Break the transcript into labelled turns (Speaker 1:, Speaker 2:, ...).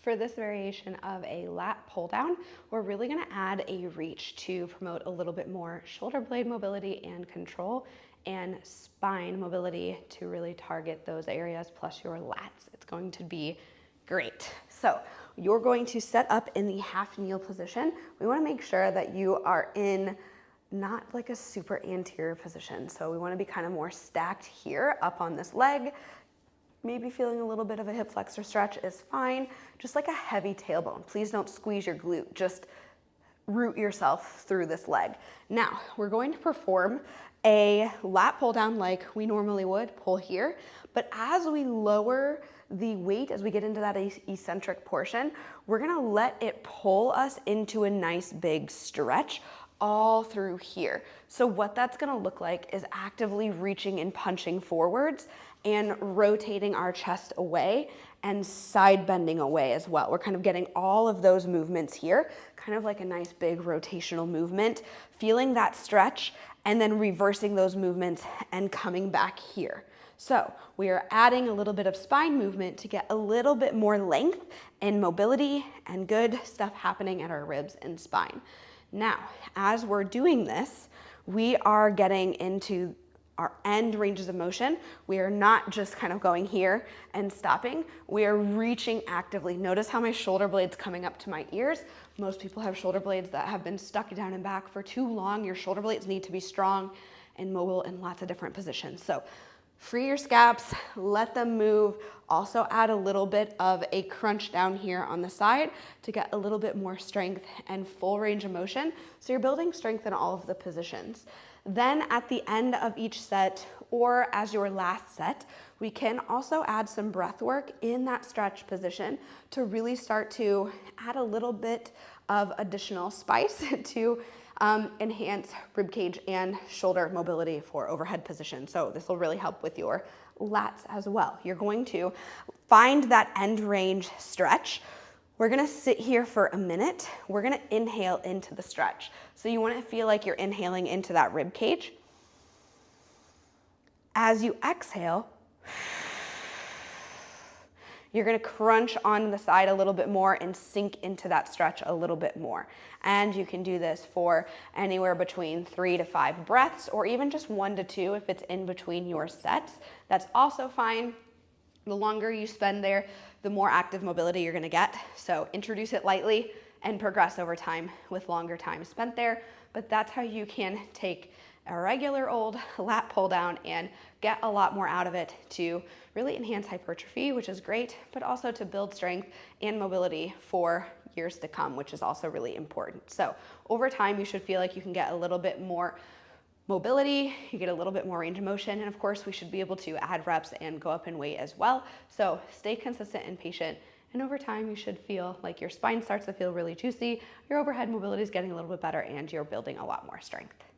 Speaker 1: For this variation of a lat pull down, we're really gonna add a reach to promote a little bit more shoulder blade mobility and control, and spine mobility to really target those areas, plus your lats. It's going to be great. So you're going to set up in the half kneel position. We wanna make sure that you are in not like a super anterior position. So we wanna be kind of more stacked here up on this leg. Maybe feeling a little bit of a hip flexor stretch is fine. Just like a heavy tailbone. Please don't squeeze your glute. Just root yourself through this leg. Now, we're going to perform a lat pull down like we normally would, pull here. But as we lower the weight, as we get into that eccentric portion, we're gonna let it pull us into a nice big stretch all through here. So what that's gonna look like is actively reaching and punching forwards and rotating our chest away and side bending away as well. We're kind of getting all of those movements here, kind of like a nice big rotational movement, feeling that stretch and then reversing those movements and coming back here. So we are adding a little bit of spine movement to get a little bit more length and mobility and good stuff happening at our ribs and spine. Now, as we're doing this, we are getting into our end ranges of motion. We are not just kind of going here and stopping. We are reaching actively. Notice how my shoulder blade's coming up to my ears. Most people have shoulder blades that have been stuck down and back for too long. Your shoulder blades need to be strong and mobile in lots of different positions. So free your scaps, let them move. Also add a little bit of a crunch down here on the side to get a little bit more strength and full range of motion. So you're building strength in all of the positions. Then at the end of each set, or as your last set, we can also add some breath work in that stretch position to really start to add a little bit of additional spice to enhance ribcage and shoulder mobility for overhead position. So this will really help with your lats as well. You're going to find that end range stretch. We're gonna sit here for a minute. We're gonna inhale into the stretch. So you wanna feel like you're inhaling into that rib cage. As you exhale, you're gonna crunch on the side a little bit more and sink into that stretch a little bit more. And you can do this for anywhere between 3 to 5 breaths, or even just 1 to 2 if it's in between your sets. That's also fine. The longer you spend there, the more active mobility you're gonna get. So introduce it lightly and progress over time with longer time spent there. But that's how you can take a regular old lat pull down and get a lot more out of it to really enhance hypertrophy, which is great, but also to build strength and mobility for years to come, which is also really important. So over time, you should feel like you can get a little bit more mobility, you get a little bit more range of motion, and of course we should be able to add reps and go up in weight as well. So stay consistent and patient, and over time you should feel like your spine starts to feel really juicy, your overhead mobility is getting a little bit better, and you're building a lot more strength.